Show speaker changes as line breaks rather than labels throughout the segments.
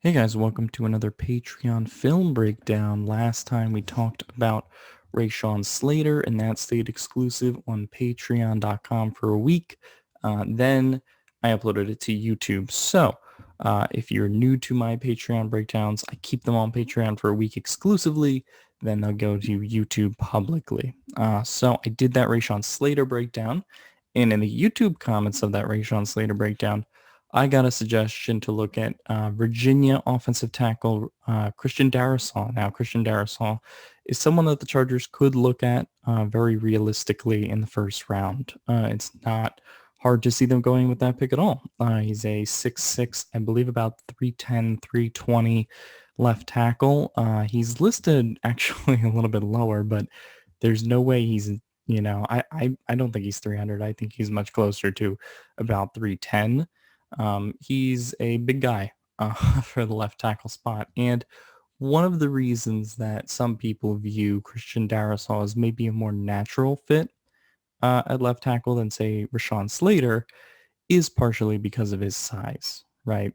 Hey guys, welcome to another Patreon film breakdown. Last time we talked about Rayshawn Slater, and that stayed exclusive on patreon.com for a week. Then I uploaded it to YouTube. So if you're new to my Patreon breakdowns, I keep them on Patreon for a week exclusively. Then they'll go to YouTube publicly. So I did that Rayshawn Slater breakdown. And in the YouTube comments of that Rayshawn Slater breakdown, I got a suggestion to look at Virginia offensive tackle Christian Darrisaw. Now, Christian Darrisaw is someone that the Chargers could look at very realistically in the first round. It's not hard to see them going with that pick at all. He's a 6'6", I believe about 310, 320 left tackle. He's listed actually a little bit lower, but there's no way he's, I don't think he's 300. I think he's much closer to about 310. He's a big guy for the left tackle spot. And one of the reasons that some people view Christian Darrisaw as maybe a more natural fit at left tackle than, say, Rashawn Slater is partially because of his size, right?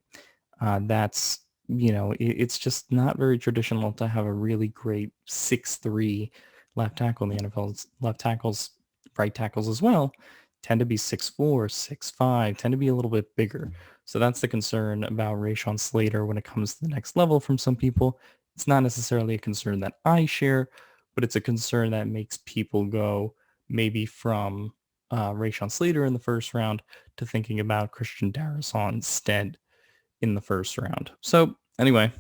That's, it's just not very traditional to have a really great 6'3" left tackle in the NFL. Left tackles, right tackles as well, tend to be 6'4", 6'5", tend to be a little bit bigger. So that's the concern about Rashawn Slater when it comes to the next level from some people. It's not necessarily a concern that I share, but it's a concern that makes people go maybe from Rashawn Slater in the first round to thinking about Christian Darrisaw instead in the first round. So anyway,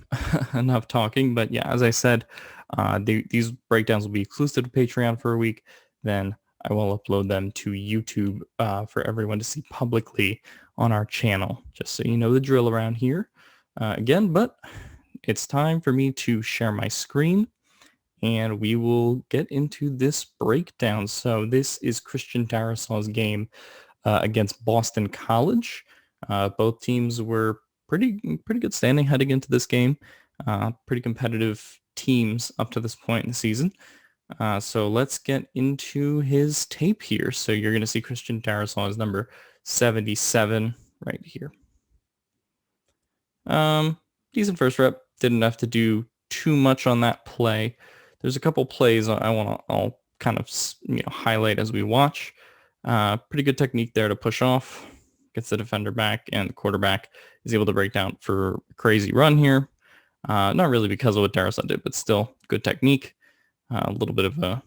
enough talking. But yeah, as I said, these breakdowns will be exclusive to Patreon for a week. Then I will upload them to YouTube for everyone to see publicly on our channel, just so you know the drill around here. Again, but it's time for me to share my screen and we will get into this breakdown. So this is Christian Darrisaw's game against Boston College. Both teams were pretty good standing heading into this game. Pretty competitive teams up to this point in the season. So let's get into his tape here. So you're going to see Christian Darrisaw as number 77 right here. Decent first rep. Didn't have to do too much on that play. There's a couple plays I'll kind of highlight as we watch. Pretty good technique there to push off. Gets the defender back, and the quarterback is able to break down for a crazy run here. Not really because of what Darrisaw did, but still good technique. A little bit of a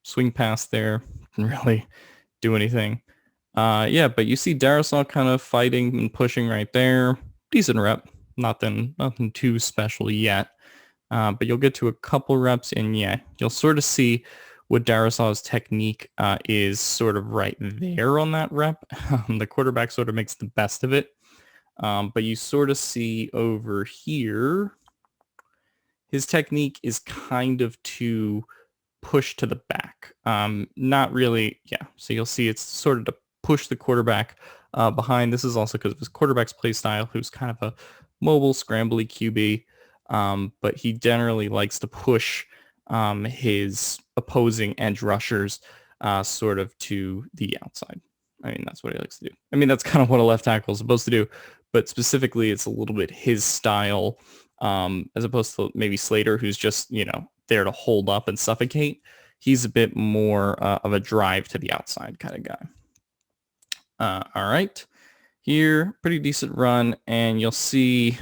swing pass there. Didn't really do anything. Yeah, but you see Darrisaw kind of fighting and pushing right there. Decent rep. Nothing too special yet. But you'll get to a couple reps, and yeah, you'll sort of see what Darrisaw's technique is sort of right there on that rep. The quarterback sort of makes the best of it. But you sort of see over here, his technique is kind of to push to the back. Not really, yeah. So you'll see it's sort of to push the quarterback behind. This is also because of his quarterback's play style, who's kind of a mobile, scrambly QB. But he generally likes to push his opposing edge rushers sort of to the outside. I mean, that's what he likes to do. I mean, that's kind of what a left tackle is supposed to do, but specifically it's a little bit his style as opposed to maybe Slater, who's just, there to hold up and suffocate. He's a bit more of a drive to the outside kind of guy. All right. Here, pretty decent run, and you'll see,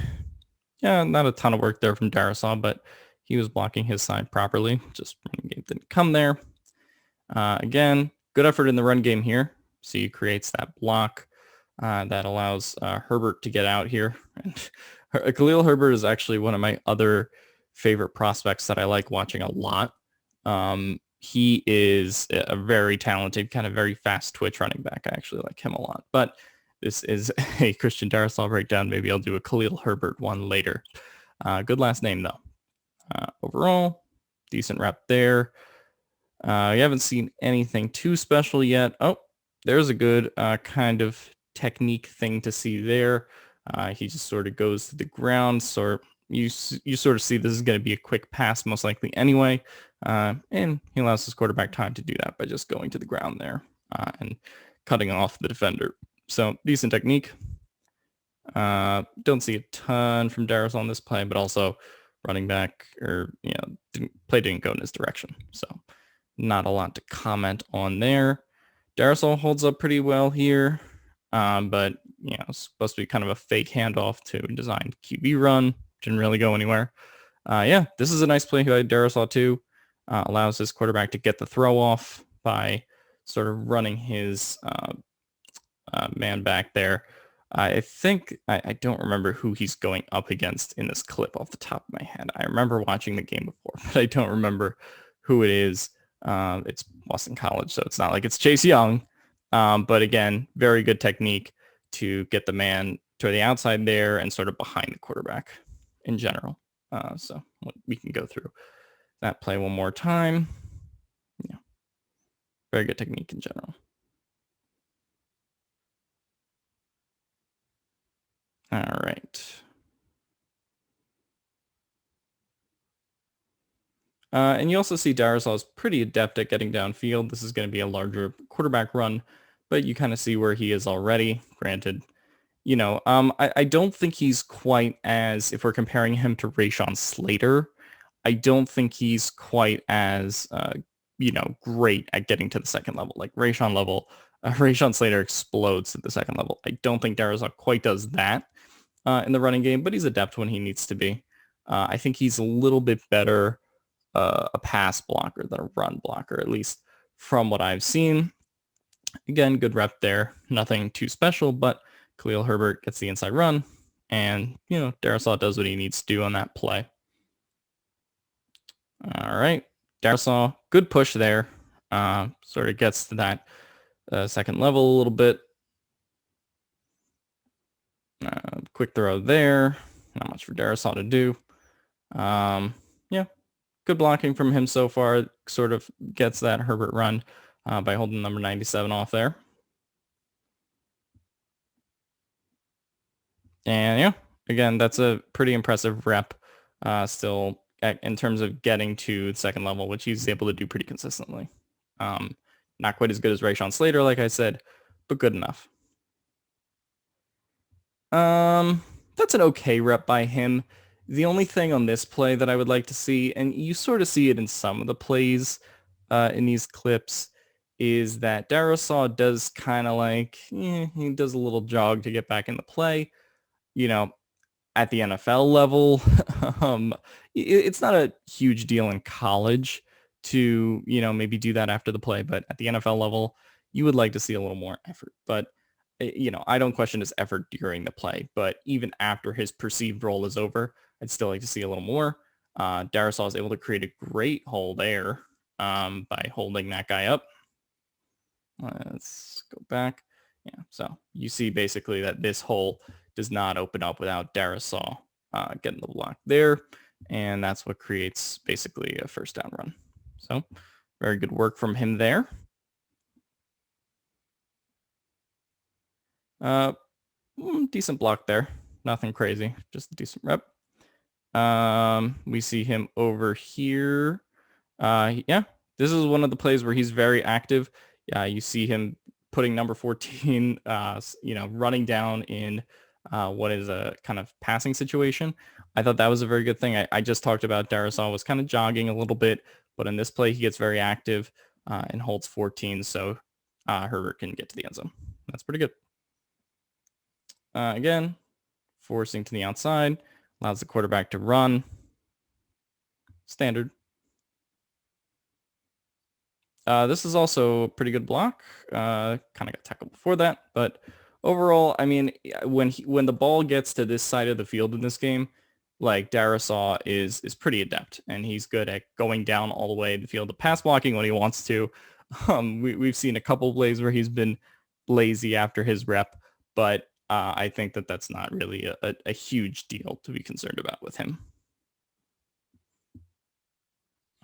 yeah, not a ton of work there from Darrisaw, but he was blocking his side properly. Just running game didn't come there. Again, good effort in the run game here. So he creates that block that allows Herbert to get out here. And Khalil Herbert is actually one of my other favorite prospects that I like watching a lot. He is a very talented, kind of very fast twitch running back. I actually like him a lot. But this is a Christian Darrisaw breakdown. Maybe I'll do a Khalil Herbert one later. Good last name, though. Overall, decent rep there. You haven't seen anything too special yet. Oh, there's a good kind of technique thing to see there. He just sort of goes to the ground. So you sort of see this is going to be a quick pass, most likely anyway. And he allows his quarterback time to do that by just going to the ground there and cutting off the defender. So decent technique. Don't see a ton from Darrisaw on this play, but also running back play didn't go in his direction. So not a lot to comment on there. Darrisaw holds up pretty well here, but it's supposed to be kind of a fake handoff to a designed QB run. Didn't really go anywhere. This is a nice play by Darrisaw too. Allows his quarterback to get the throw off by sort of running his man back there. I think I don't remember who he's going up against in this clip off the top of my head. I remember watching the game before, but I don't remember who it is. It's Boston College, so it's not like it's Chase Young. But again, very good technique to get the man to the outside there and sort of behind the quarterback in general. So we can go through that play one more time. Yeah, very good technique in general. All right. And you also see Darrisaw is pretty adept at getting downfield. This is going to be a larger quarterback run, but you kind of see where he is already. Granted, I don't think he's quite as, if we're comparing him to Rashawn Slater, I don't think he's quite as, great at getting to the second level. Like Rashawn Slater explodes at the second level. I don't think Darrisaw quite does that in the running game, but he's adept when he needs to be. I think he's a little bit better a pass blocker than a run blocker, at least from what I've seen. Again, good rep there. Nothing too special, but Khalil Herbert gets the inside run, and, Darrisaw does what he needs to do on that play. All right. Darrisaw, good push there. Sort of gets to that second level a little bit. Quick throw there. Not much for Darrisaw to do. Good blocking from him so far. Sort of gets that Herbert run by holding number 97 off there. And again, that's a pretty impressive rep still in terms of getting to the second level, which he's able to do pretty consistently. Not quite as good as Rashawn Slater, like I said, but good enough. That's an okay rep by him. The only thing on this play that I would like to see, and you sort of see it in some of the plays in these clips, is that Darrisaw does kind of he does a little jog to get back in the play. At the NFL level, it's not a huge deal in college to, maybe do that after the play, but at the NFL level, you would like to see a little more effort. But I don't question his effort during the play, but even after his perceived role is over, I'd still like to see a little more. Darrisaw is able to create a great hole there by holding that guy up. Let's go back. Yeah, so you see basically that this hole does not open up without Darrisaw getting the block there, and that's what creates basically a first down run. So very good work from him there. Decent block there. Nothing crazy, just a decent rep. We see him over here. This is one of the plays where he's very active. You see him putting number 14, running down in what is a kind of passing situation. I thought that was a very good thing. I just talked about Darrisaw was kind of jogging a little bit, but in this play, he gets very active and holds 14, so Herbert can get to the end zone. That's pretty good. Again, forcing to the outside, allows the quarterback to run. Standard. This is also a pretty good block. Kind of got tackled before that, but overall, I mean, when the ball gets to this side of the field in this game, like Darrisaw is pretty adept, and he's good at going down all the way in the field, the pass blocking when he wants to. We've seen a couple plays where he's been lazy after his rep, but I think that's not really a huge deal to be concerned about with him.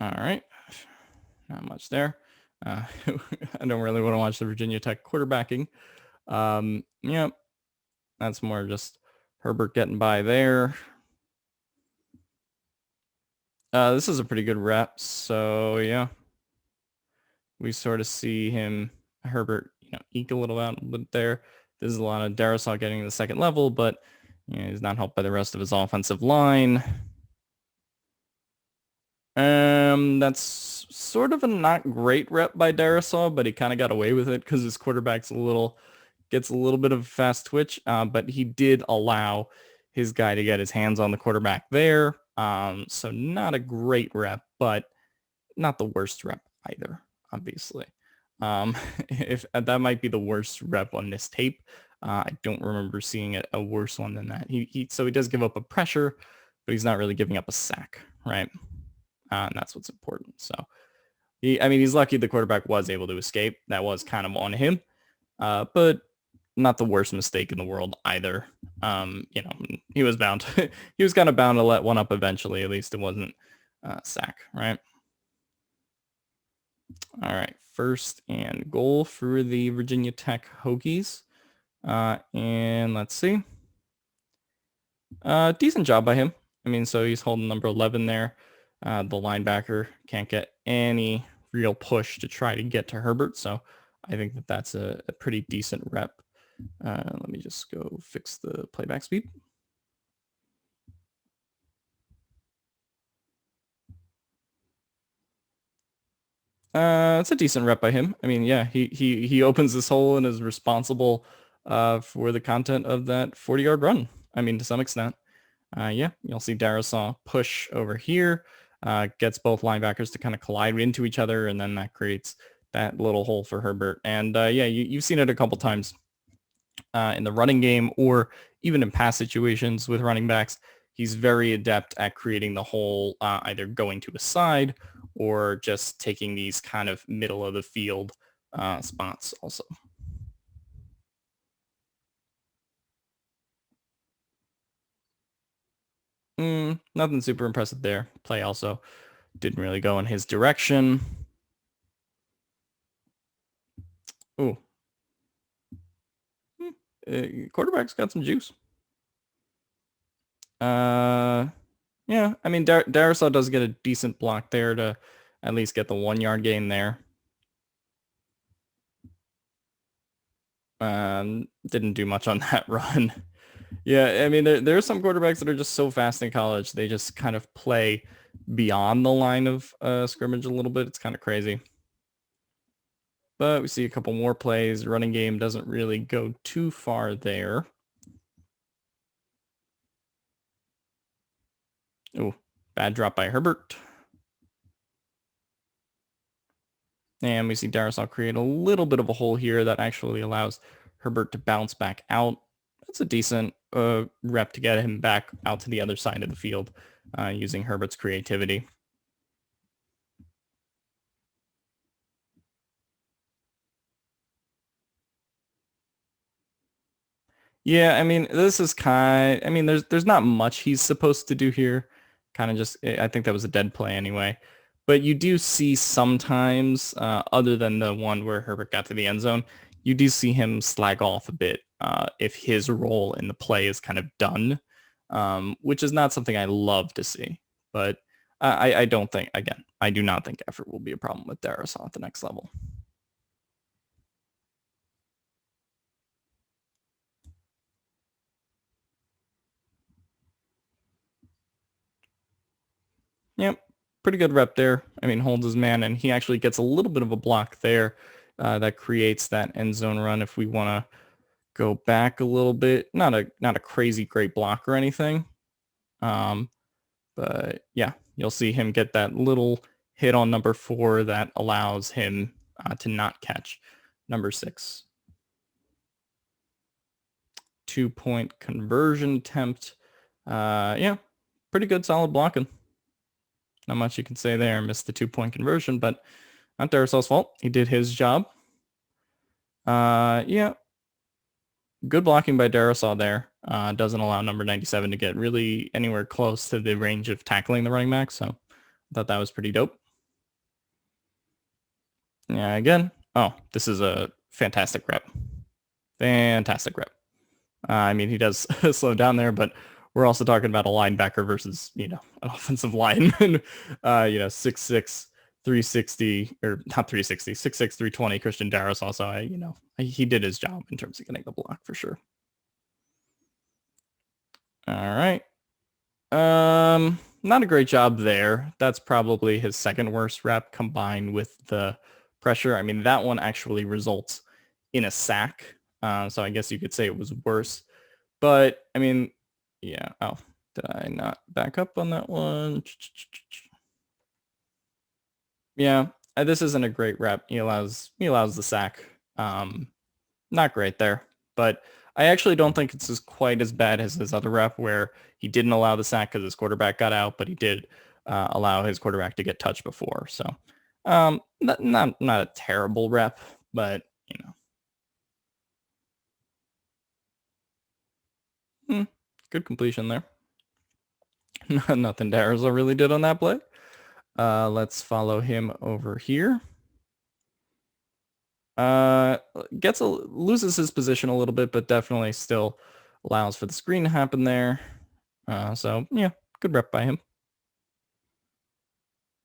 All right, not much there. I don't really want to watch the Virginia Tech quarterbacking. That's more just Herbert getting by there. This is a pretty good rep. So yeah, we sort of see Herbert, eke a little out a bit there. This is a lot of Darrisaw getting to the second level, but Yeah, he's not helped by the rest of his offensive line. That's sort of a not great rep by Darrisaw, but he kind of got away with it because his quarterback's gets a little bit of a fast twitch. But he did allow his guy to get his hands on the quarterback there. So not a great rep, but not the worst rep either, obviously. If that might be the worst rep on this tape. I don't remember seeing a worse one than that. So he does give up a pressure, but he's not really giving up a sack, right? And that's what's important. So he's lucky the quarterback was able to escape. That was kind of on him, but not the worst mistake in the world either. He was bound. He was kind of bound to let one up eventually. At least it wasn't sack, right? All right, 1st and goal for the Virginia Tech Hokies. And let's see. Decent job by him. So he's holding number 11 there. The linebacker can't get any real push to try to get to Herbert. So I think that's a pretty decent rep. Let me just go fix the playback speed. It's a decent rep by him. He opens this hole and is responsible for the content of that 40-yard run. To some extent. You'll see Darrisaw push over here, gets both linebackers to kind of collide into each other, and then that creates that little hole for Herbert. And you've seen it a couple times in the running game or even in pass situations with running backs. He's very adept at creating the hole, either going to a side or just taking these kind of middle of the field spots also. Nothing super impressive there. Play also didn't really go in his direction. Ooh. Quarterback's got some juice. Darrisaw does get a decent block there to at least get the 1-yard gain there. Didn't do much on that run. Yeah, there are some quarterbacks that are just so fast in college. They just kind of play beyond the line of scrimmage a little bit. It's kind of crazy. But we see a couple more plays. Running game doesn't really go too far there. Oh, bad drop by Herbert. And we see Darrisaw create a little bit of a hole here that actually allows Herbert to bounce back out. That's a decent rep to get him back out to the other side of the field using Herbert's creativity. Yeah, this is there's not much he's supposed to do here. Kind of just, I think that was a dead play anyway. But you do see sometimes, other than the one where Herbert got to the end zone, you do see him slag off a bit if his role in the play is kind of done, which is not something I love to see. But I don't think, again, I do not think effort will be a problem with Darrisaw at the next level. Yep, pretty good rep there. Holds his man, and he actually gets a little bit of a block there that creates that end zone run. If we want to go back a little bit, not a crazy great block or anything, but yeah, you'll see him get that little hit on number 4 that allows him to not catch number 6. 2-point conversion attempt. Pretty good, solid blocking. Not much you can say there. Missed the 2-point conversion, but not Darrisaw's fault. He did his job. Good blocking by Darrisaw there. Doesn't allow number 97 to get really anywhere close to the range of tackling the running back, so I thought that was pretty dope. Yeah, again. Oh, this is a fantastic rep. Fantastic rep. He does slow down there, but we're also talking about a linebacker versus, an offensive lineman. 6'6", 360, or not 360, 6'6", 320 Christian Darrisaw. So he did his job in terms of getting the block for sure. All right. Not a great job there. That's probably his second worst rep combined with the pressure. I mean, that one actually results in a sack. So I guess you could say it was worse. But I mean, yeah. Oh, did I not back up on that one? Yeah, this isn't a great rep. He allows the sack. Not great there, but I actually don't think it's quite as bad as his other rep where he didn't allow the sack because his quarterback got out, but he did allow his quarterback to get touched before. So, not a terrible rep, but good completion there. Nothing Darrisaw really did on that play. Let's follow him over here. Loses his position a little bit, but definitely still allows for the screen to happen there. So yeah, good rep by him.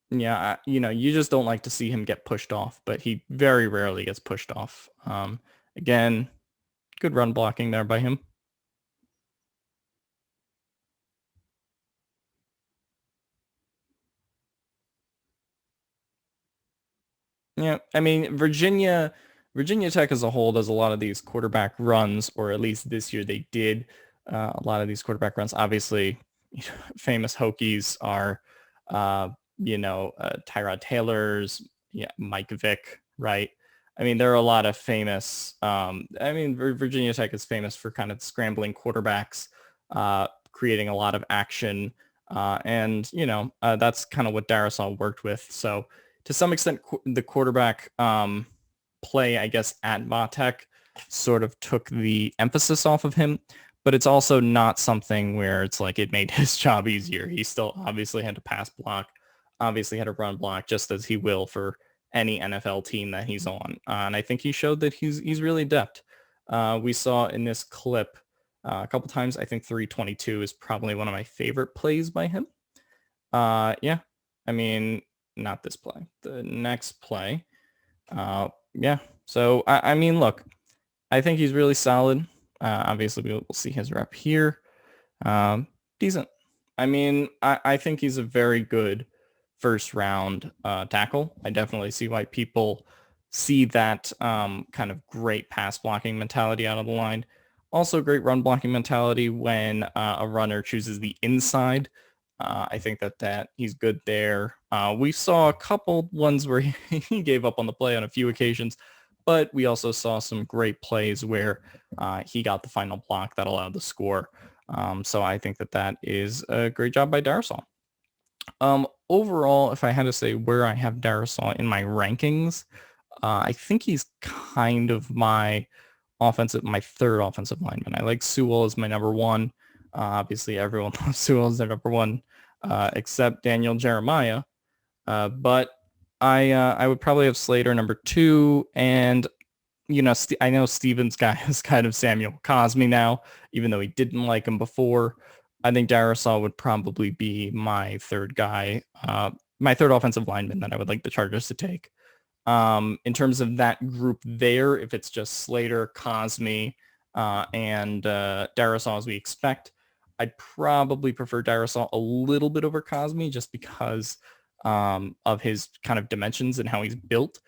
Yeah, you just don't like to see him get pushed off, but he very rarely gets pushed off. Again, good run blocking there by him. Yeah, I mean, Virginia Tech as a whole does a lot of these quarterback runs, or at least this year they did a lot of these quarterback runs. Obviously, famous Hokies are, Tyrod Taylor's, Mike Vick, right? I mean, there are a lot of famous. Virginia Tech is famous for kind of scrambling quarterbacks, creating a lot of action, and that's kind of what Darrisaw worked with. So to some extent, the quarterback play, I guess, at Vatech sort of took the emphasis off of him, but it's also not something where it's like it made his job easier. He still obviously had to pass block, obviously had to run block, just as he will for any NFL team that he's on. And I think he showed that he's really adept. We saw in this clip a couple times. I think 322 is probably one of my favorite plays by him. Yeah, I mean, not this play, the next play. Yeah. So I mean, look, I think he's really solid. Obviously, we'll see his rep here. Decent. I mean, I think he's a very good first round tackle. I definitely see why people see that kind of great pass blocking mentality out of the line. Also, great run blocking mentality when a runner chooses the inside. I think that he's good there. We saw a couple ones where he gave up on the play on a few occasions, but we also saw some great plays where he got the final block that allowed the score. So I think that is a great job by Darrisaw. Overall, if I had to say where I have Darrisaw in my rankings, I think he's kind of my third offensive lineman. I like Sewell as my number one. Obviously, everyone loves Sewell as their number one, except Daniel Jeremiah. But I would probably have Slater number two, and I know Steven's guy is kind of Samuel Cosme now, even though he didn't like him before. I think Darrisaw would probably be my third guy, my third offensive lineman that I would like the Chargers to take. In terms of that group there, if it's just Slater, Cosme, and Darrisaw as we expect, I'd probably prefer Darrisaw a little bit over Cosme just because of his kind of dimensions and how he's built.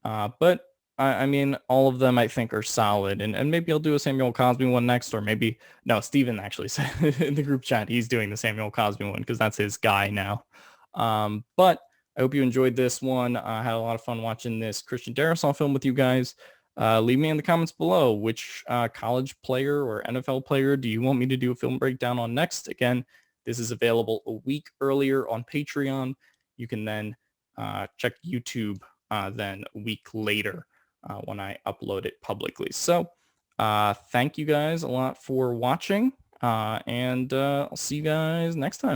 But I mean, all of them I think are solid, and maybe I'll do a Samuel Cosme one next, or maybe no. Steven actually said in the group chat he's doing the Samuel Cosme one because that's his guy now. But I hope you enjoyed this one. I had a lot of fun watching this Christian Darrisaw film with you guys. Leave me in the comments below which college player or NFL player do you want me to do a film breakdown on next. Again, this is available a week earlier on Patreon. You can then check YouTube then a week later when I upload it publicly. So thank you guys a lot for watching, and I'll see you guys next time.